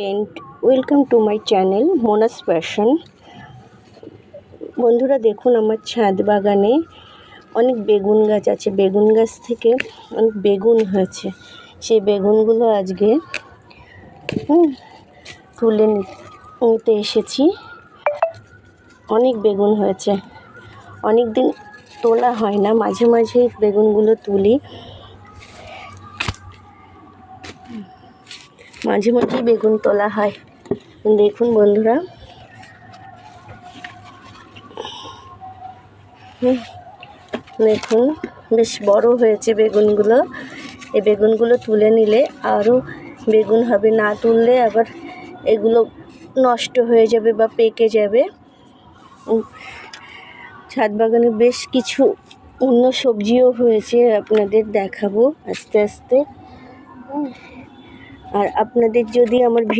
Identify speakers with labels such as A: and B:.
A: And welcome to my channel Mona's passion. বন্ধুরা দেখুন, আমার ছাদ বাগানে অনেক বেগুন গাছ আছে। বেগুন গাছ থেকে অনেক বেগুন হয়েছে। সেই বেগুনগুলো আজকে তুলে নিতে এসেছি। অনেক বেগুন হয়েছে, অনেক দিন তোলা হয় না, মাঝে মাঝেই বেগুনগুলো তুলি। মাঝে মাঝেই বেগুন তোলা হয়। দেখুন বন্ধুরা, দেখুন বেশ বড় হয়েছে বেগুনগুলো। এই বেগুনগুলো তুলে নিলে আরও বেগুন হবে, না তুললে আবার এগুলো নষ্ট হয়ে যাবে বা পেকে যাবে। ছাদ বাগানে বেশ কিছু অন্য সবজিও হয়েছে, আপনাদের দেখাবো আস্তে আস্তে। আর আপনাদের যদি আমার